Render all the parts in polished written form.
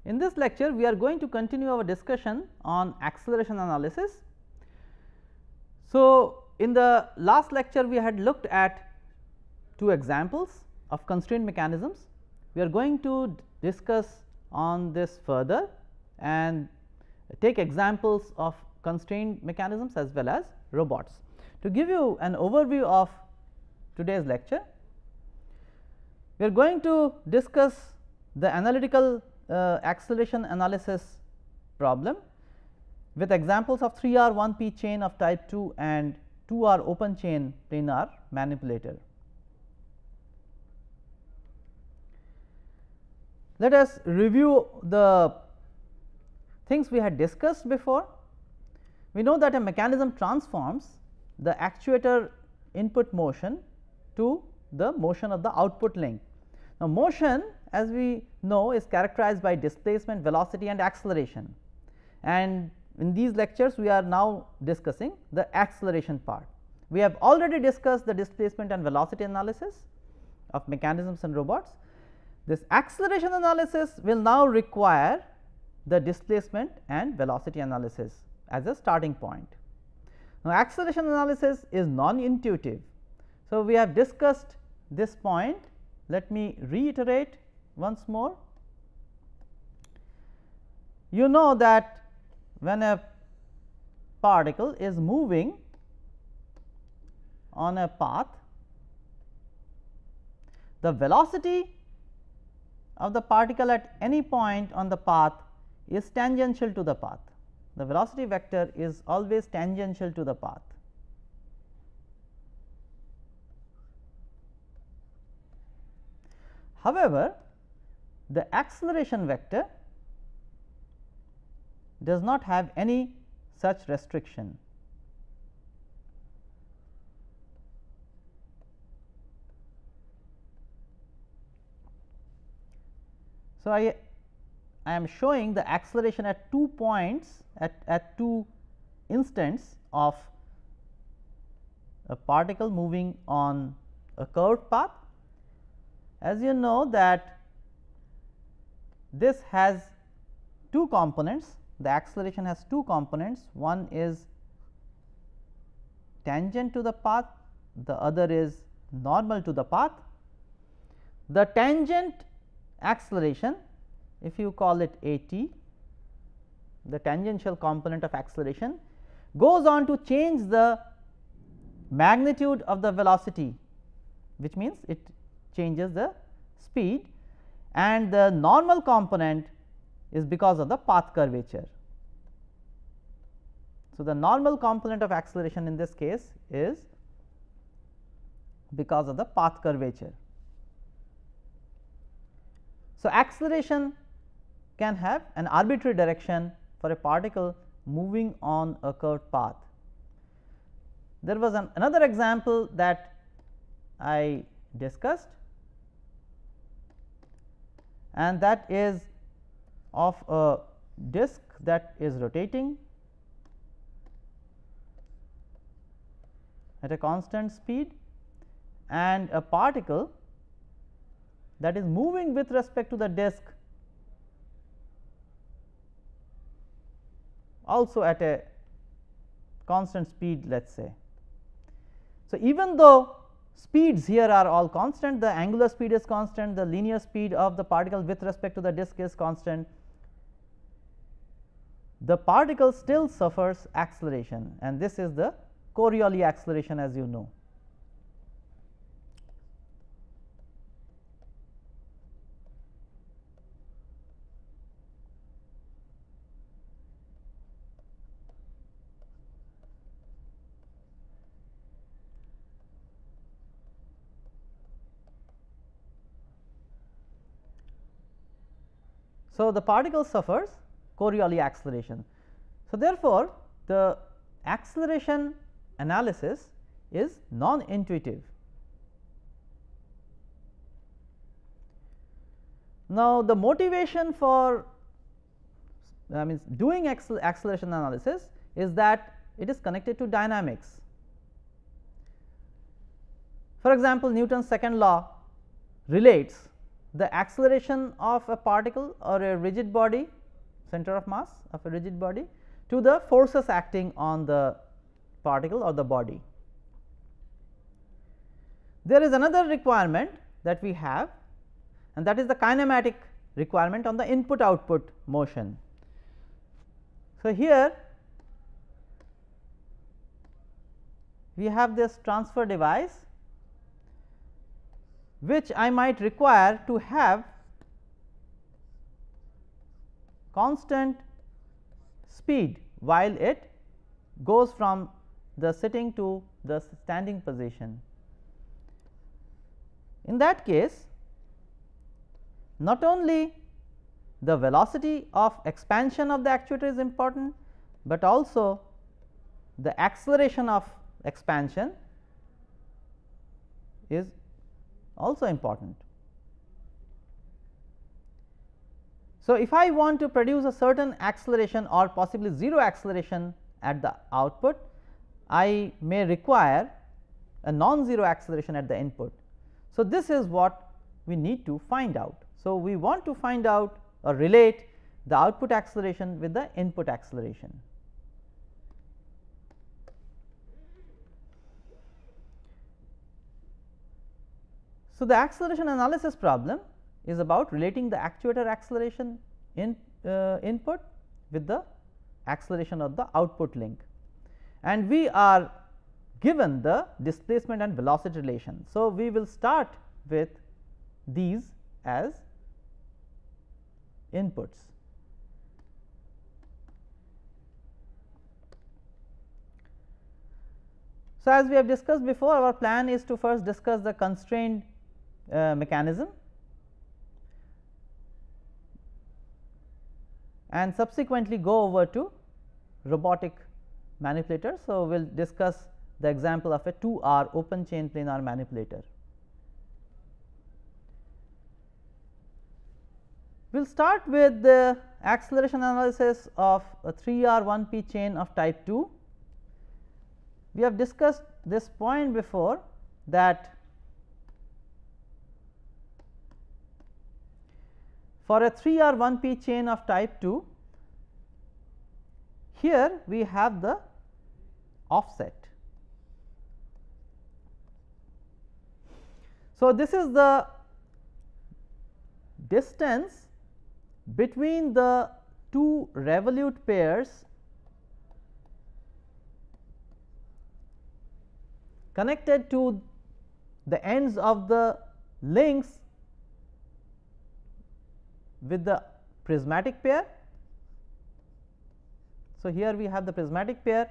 In this lecture, we are going to continue our discussion on acceleration analysis. So, in the last lecture, we had looked at two examples of constraint mechanisms. We are going to discuss on this further and take examples of constraint mechanisms as well as robots. To give you an overview of today's lecture, we are going to discuss the analytical acceleration analysis problem with examples of 3R 1P chain of type 2 and 2R open chain planar manipulator. Let us review the things we had discussed before. We know that a mechanism transforms the actuator input motion to the motion of the output link. Now, motion, as we know, is characterized by displacement, velocity and acceleration, and in these lectures we are now discussing the acceleration part. We have already discussed the displacement and velocity analysis of mechanisms and robots. This acceleration analysis will now require the displacement and velocity analysis as a starting point. Now, acceleration analysis is non-intuitive. So, we have discussed this point. Let me reiterate once more. You know that when a particle is moving on a path, the velocity of the particle at any point on the path is tangential to the path. The velocity vector is always tangential to the path. However, the acceleration vector does not have any such restriction. So, I am showing the acceleration at 2 points at 2 instants of a particle moving on a curved path. As you know that this has two components, the acceleration has two components, one is tangent to the path, the other is normal to the path. The tangent acceleration, if you call it AT, the tangential component of acceleration, goes on to change the magnitude of the velocity, which means it changes the speed, and the normal component is because of the path curvature. So, the normal component of acceleration in this case is because of the path curvature. So, acceleration can have an arbitrary direction for a particle moving on a curved path. There was another example that I discussed, and that is of a disk that is rotating at a constant speed and a particle that is moving with respect to the disk also at a constant speed, let us say. So, even though speeds here are all constant, the angular speed is constant, the linear speed of the particle with respect to the disk is constant, the particle still suffers acceleration, and this is the Coriolis acceleration, as you know. So, the particle suffers Coriolis acceleration. So, therefore, the acceleration analysis is non-intuitive. Now, the motivation for doing acceleration analysis is that it is connected to dynamics. For example, Newton's second law relates the acceleration of a particle or a rigid body, center of mass of a rigid body, to the forces acting on the particle or the body. There is another requirement that we have, and that is the kinematic requirement on the input output motion. So, here we have this transfer device, which I might require to have constant speed while it goes from the sitting to the standing position. In that case, not only the velocity of expansion of the actuator is important, but also the acceleration of expansion is also important. So, if I want to produce a certain acceleration or possibly 0 acceleration at the output, I may require a non-zero acceleration at the input. So, this is what we need to find out. So, we want to find out or relate the output acceleration with the input acceleration. So, the acceleration analysis problem is about relating the actuator acceleration in input with the acceleration of the output link, and we are given the displacement and velocity relation. So, we will start with these as inputs. So, as we have discussed before, our plan is to first discuss the constrained mechanism and subsequently go over to robotic manipulator. So, we will discuss the example of a 2R open chain planar manipulator. We will start with the acceleration analysis of a 3R 1P chain of type 2. We have discussed this point before, that for a 3R 1P chain of type 2, here we have the offset. So, this is the distance between the two revolute pairs connected to the ends of the links with the prismatic pair. So, here we have the prismatic pair,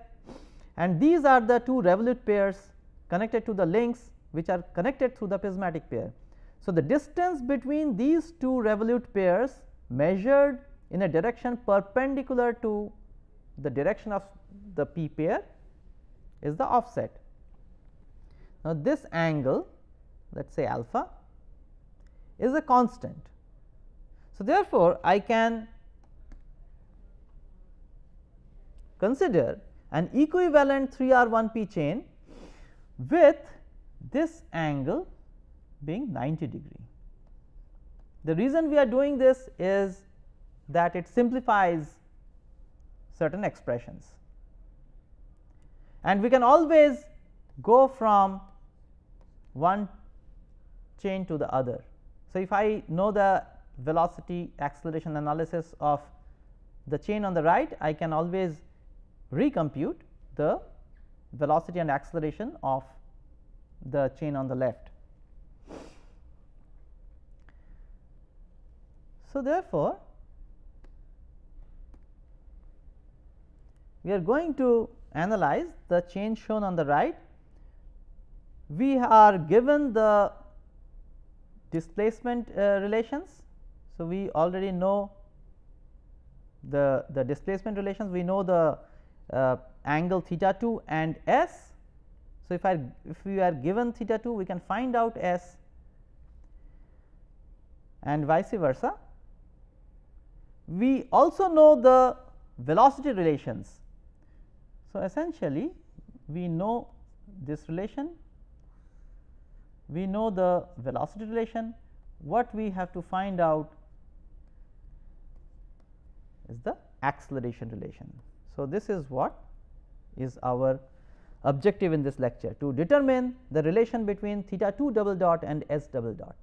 and these are the two revolute pairs connected to the links which are connected through the prismatic pair. So, the distance between these two revolute pairs measured in a direction perpendicular to the direction of the p pair is the offset. Now, this angle, let us say alpha, is a constant. So, therefore, I can consider an equivalent 3R 1P chain with this angle being 90 degree. The reason we are doing this is that it simplifies certain expressions, and we can always go from one chain to the other. So, if I know the velocity acceleration analysis of the chain on the right, I can always recompute the velocity and acceleration of the chain on the left. So, therefore, we are going to analyze the chain shown on the right. We are given the displacement relations. So, we already know the displacement relations, we know the angle theta 2 and s. So, if we are given theta 2, we can find out s, and vice versa. We also know the velocity relations. So, essentially we know this relation, we know the velocity relation, what we have to find out is the acceleration relation. So, this is what is our objective in this lecture, to determine the relation between theta 2 double dot and s double dot.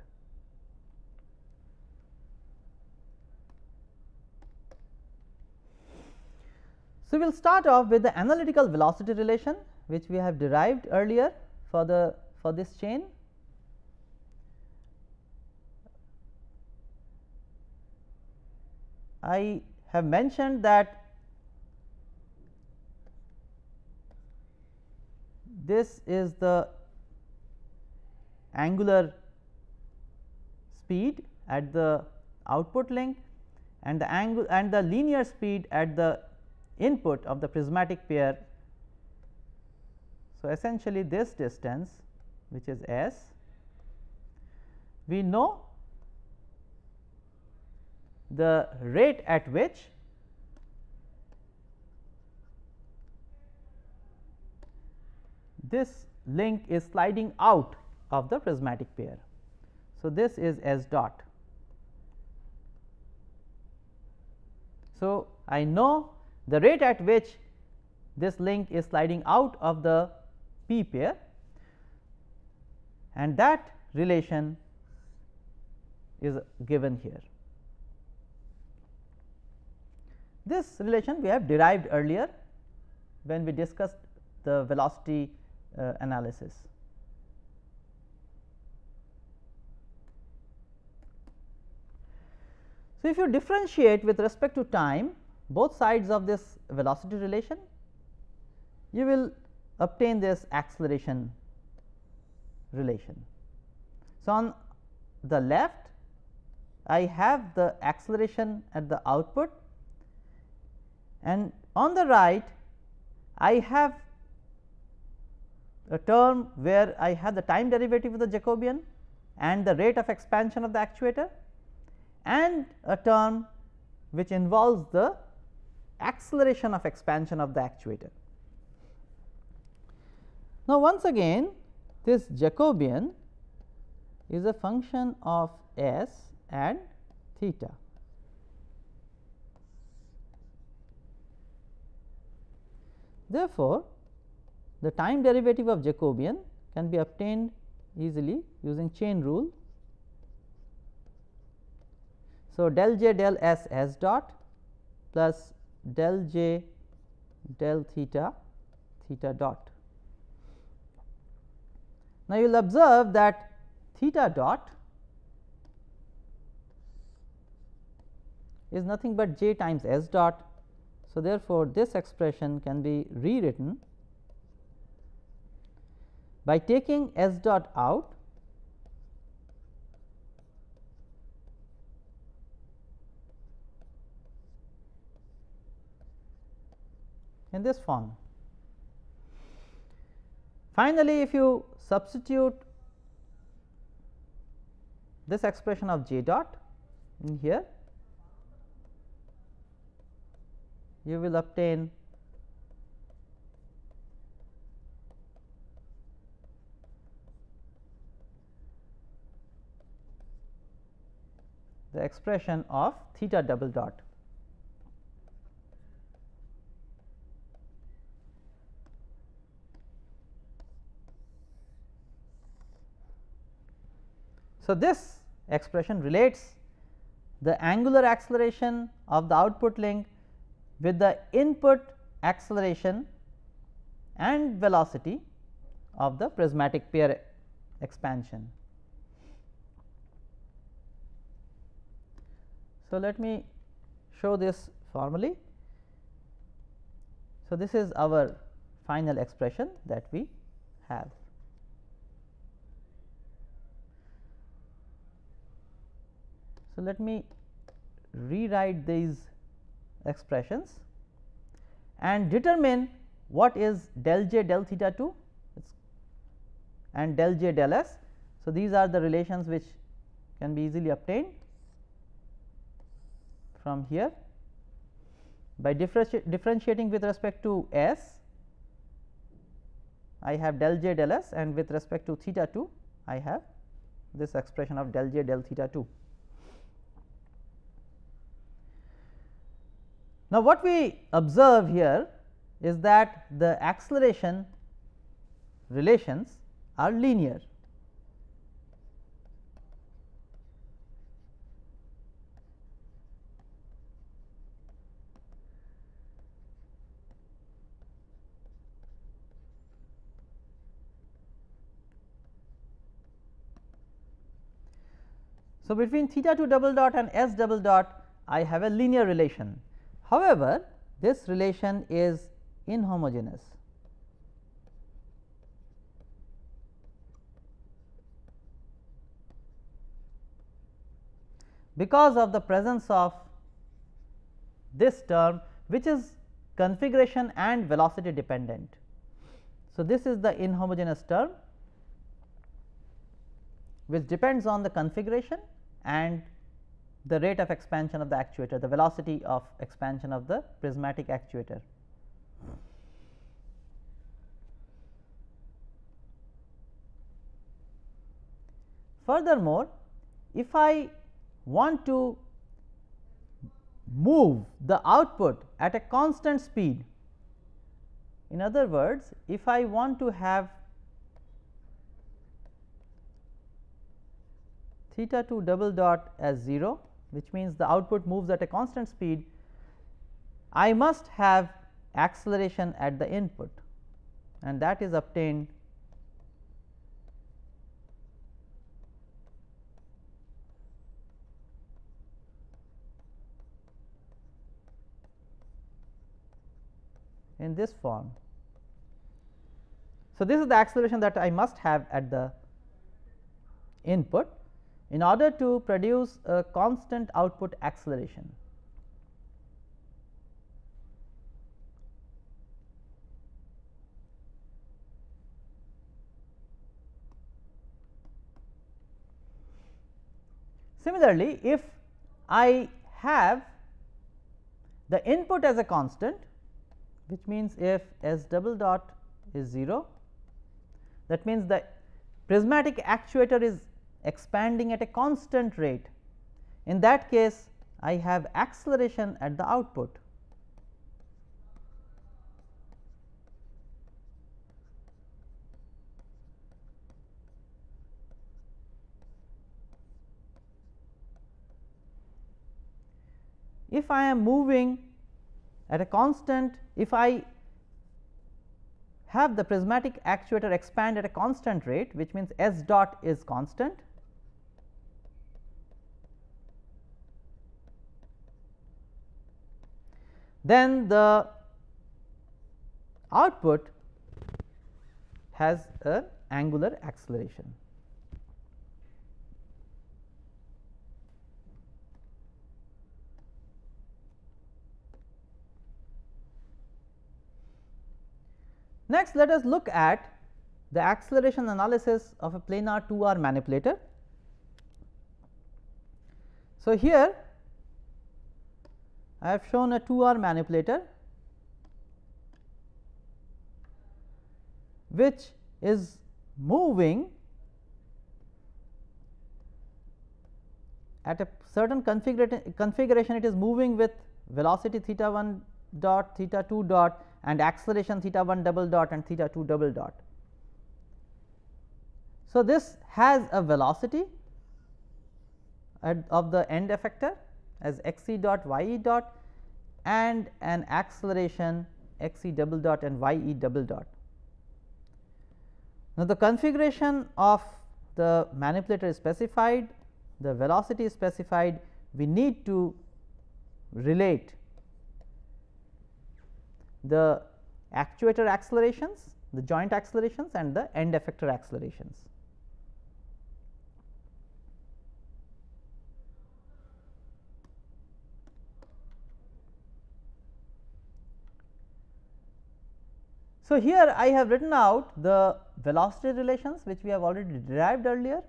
So, we will start off with the analytical velocity relation, which we have derived earlier for this chain. I have mentioned that this is the angular speed at the output link and the angle and the linear speed at the input of the prismatic pair. So, essentially this distance, which is s, we know the rate at which this link is sliding out of the prismatic pair. So, this is s dot. So, I know the rate at which this link is sliding out of the p pair, and that relation is given here. This relation we have derived earlier when we discussed the velocity analysis. So, if you differentiate with respect to time both sides of this velocity relation, you will obtain this acceleration relation. So, on the left I have the acceleration at the output, and on the right I have a term where I have the time derivative of the Jacobian and the rate of expansion of the actuator, and a term which involves the acceleration of expansion of the actuator. Now, once again this Jacobian is a function of s and theta. Therefore, the time derivative of Jacobian can be obtained easily using chain rule. So, del j del s s dot plus del j del theta theta dot. Now, you will observe that theta dot is nothing but j times s dot. So, therefore, this expression can be rewritten by taking s dot out in this form. Finally, if you substitute this expression of j dot in here, you will obtain the expression of theta double dot. So, this expression relates the angular acceleration of the output link with the input acceleration and velocity of the prismatic pair expansion. So, let me show this formally. So, this is our final expression that we have. So, let me rewrite these expressions and determine what is del j del theta 2 and del j del s. So, these are the relations which can be easily obtained from here by differentiating with respect to s. I have del j del s, and with respect to theta 2 I have this expression of del j del theta 2. Now, what we observe here is that the acceleration relations are linear. So, between theta 2 double dot and s double dot I have a linear relation. However, this relation is inhomogeneous. Because of the presence of this term, which is configuration and velocity dependent. So, this is the inhomogeneous term which depends on the configuration and the rate of expansion of the actuator, the velocity of expansion of the prismatic actuator. Furthermore, if I want to move the output at a constant speed, in other words, if I want to have theta 2 double dot as 0, which means the output moves at a constant speed, I must have acceleration at the input, and that is obtained in this form. So, this is the acceleration that I must have at the input in order to produce a constant output acceleration. Similarly, if I have the input as a constant, which means if s double dot is 0, that means the prismatic actuator is expanding at a constant rate. In that case, I have acceleration at the output. If I am moving at a constant, if I have the prismatic actuator expand at a constant rate, which means s dot is constant, then the output has an angular acceleration. Next, let us look at the acceleration analysis of a planar 2R manipulator. So, here I have shown a 2R manipulator which is moving at a certain configuration. It is moving with velocity theta 1 dot, theta 2 dot, and acceleration theta 1 double dot and theta 2 double dot. So, this has a velocity of the end effector as x e dot y e dot and an acceleration x e double dot and y e double dot. Now, the configuration of the manipulator is specified, the velocity is specified. We need to relate the actuator accelerations, the joint accelerations, and the end effector accelerations. So, here I have written out the velocity relations which we have already derived earlier.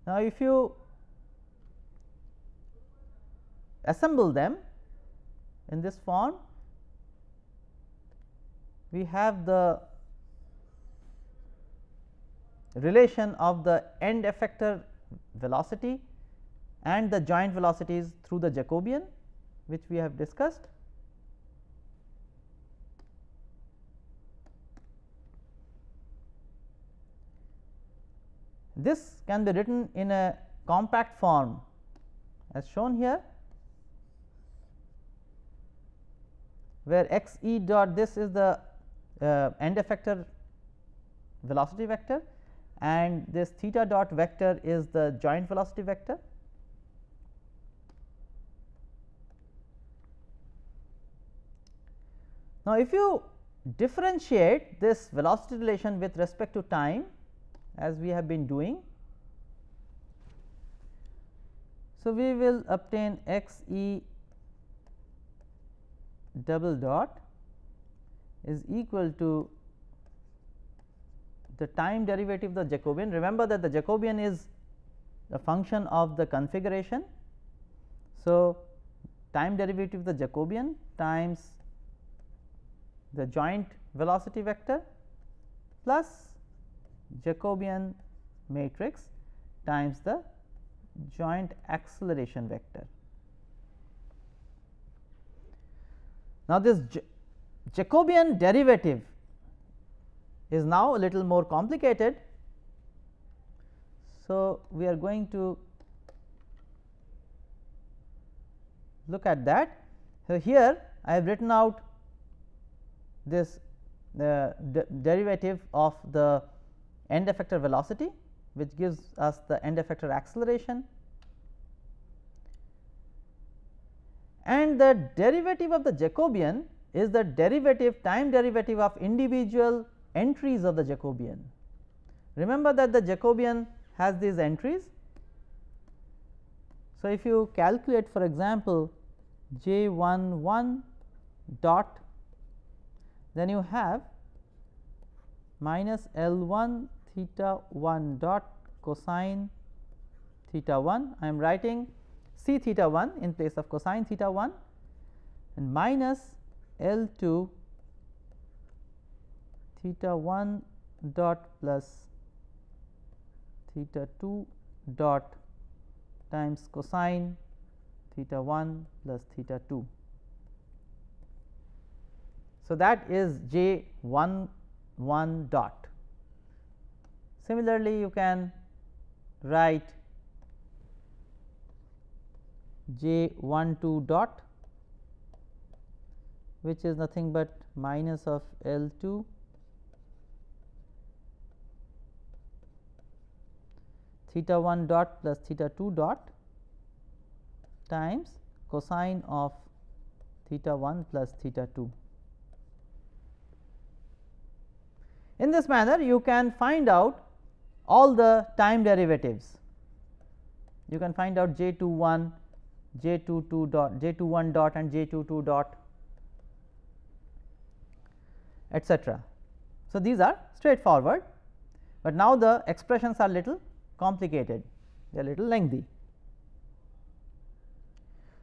Now, if you assemble them in this form, we have the relation of the end effector velocity and the joint velocities through the Jacobian, which we have discussed. This can be written in a compact form as shown here, where x e dot this is the end effector velocity vector, and this theta dot vector is the joint velocity vector. Now, if you differentiate this velocity relation with respect to time, as we have been doing, so we will obtain x e double dot is equal to the time derivative of the Jacobian. Remember that the Jacobian is a function of the configuration. So, time derivative of the Jacobian times the joint velocity vector plus Jacobian matrix times the joint acceleration vector. Now, this Jacobian derivative is now a little more complicated. So, we are going to look at that. So, here I have written out this derivative of the end effector velocity, which gives us the end effector acceleration, and the derivative of the Jacobian is the derivative time derivative of individual entries of the Jacobian. Remember that the Jacobian has these entries. So, if you calculate for example j 1 dot, then you have minus L 1 theta 1 dot cosine theta 1. I am writing c theta 1 in place of cosine theta 1, and minus L 2 theta 1 dot plus theta 2 dot times cosine theta 1 plus theta 2. So, that is j 1 dot. Similarly, you can write j 2 dot, which is nothing but minus of L 2 theta 1 dot plus theta 2 dot times cosine of theta 1 plus theta 2. In this manner, you can find out all the time derivatives. You can find out j 2 1, j 2 2 dot, j 2 1 dot and j 2 2 dot, etc. So, these are straightforward, but now the expressions are little complicated, they are little lengthy.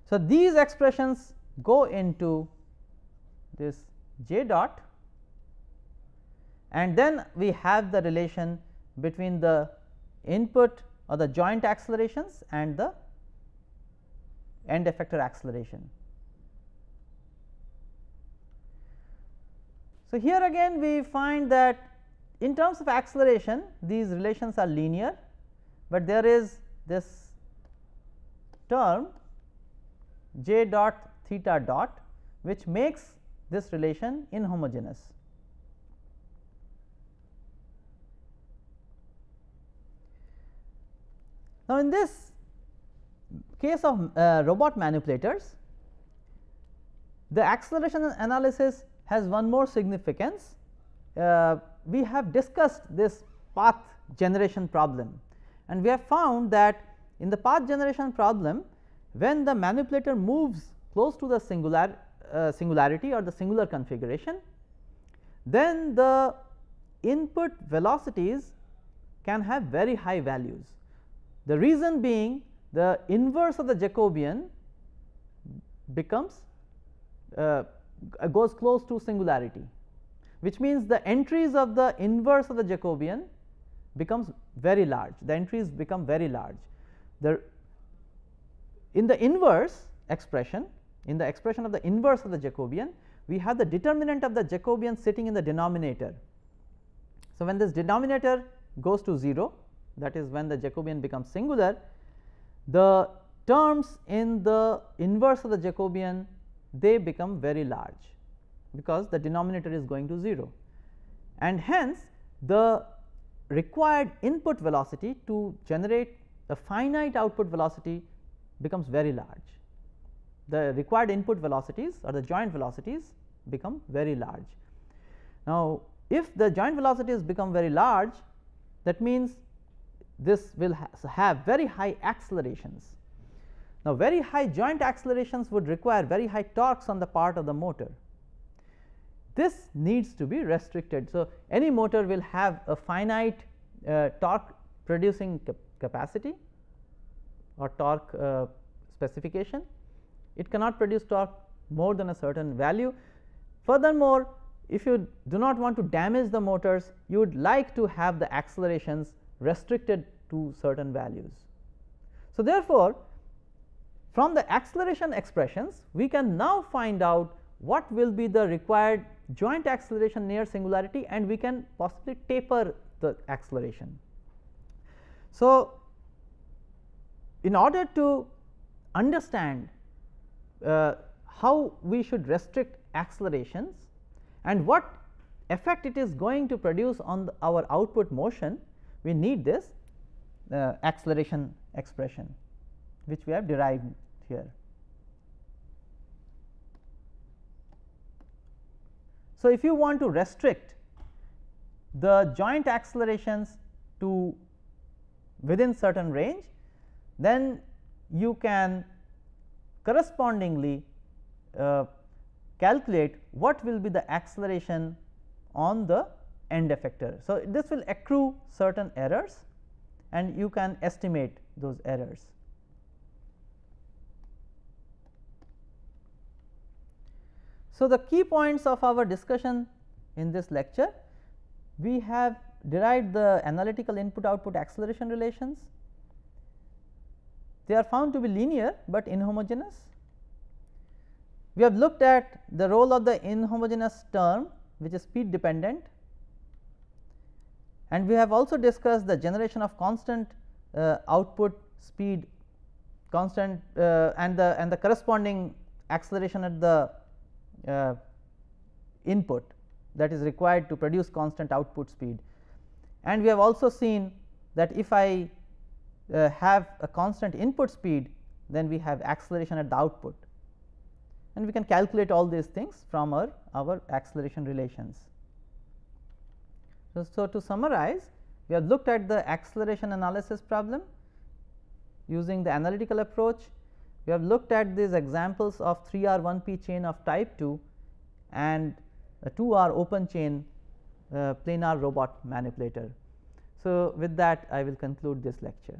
So, these expressions go into this j dot, and then we have the relation between the input or the joint accelerations and the end effector acceleration. So, here again we find that in terms of acceleration these relations are linear, but there is this term j dot theta dot, which makes this relation inhomogeneous. Now, in this case of robot manipulators, the acceleration analysis has one more significance. We have discussed this path generation problem, and we have found that in the path generation problem, when the manipulator moves close to the singularity or the singular configuration, then the input velocities can have very high values. The reason being the inverse of the Jacobian becomes goes close to singularity, which means the entries of the inverse of the Jacobian becomes very large, the entries become very large. In the inverse expression, in the expression of the inverse of the Jacobian, we have the determinant of the Jacobian sitting in the denominator. So, when this denominator goes to 0, that is when the Jacobian becomes singular, the terms in the inverse of the Jacobian, they become very large, because the denominator is going to 0, and hence the required input velocity to generate a finite output velocity becomes very large. The required input velocities or the joint velocities become very large. Now, if the joint velocities become very large, that means this will have very high accelerations. Now, very high joint accelerations would require very high torques on the part of the motor. This needs to be restricted. So, any motor will have a finite torque producing capacity or torque specification. It cannot produce torque more than a certain value. Furthermore, if you do not want to damage the motors, you would like to have the accelerations restricted to certain values. So, therefore, from the acceleration expressions, we can now find out what will be the required joint acceleration near singularity, and we can possibly taper the acceleration. So, in order to understand how we should restrict accelerations and what effect it is going to produce on our output motion, we need this acceleration expression, which we have derived here. So, if you want to restrict the joint accelerations to within certain range, then you can correspondingly calculate what will be the acceleration on the end effector. So, this will accrue certain errors and you can estimate those errors. So, the key points of our discussion in this lecture, we have derived the analytical input output acceleration relations. They are found to be linear, but inhomogeneous. We have looked at the role of the inhomogeneous term, which is speed dependent, and we have also discussed the generation of constant output speed, constant and the corresponding acceleration at the input that is required to produce constant output speed. And we have also seen that if I have a constant input speed, then we have acceleration at the output, and we can calculate all these things from our acceleration relations. So, to summarize, we have looked at the acceleration analysis problem using the analytical approach. We have looked at these examples of 3R 1P chain of type 2 and a 2R open chain planar robot manipulator. So, with that I will conclude this lecture.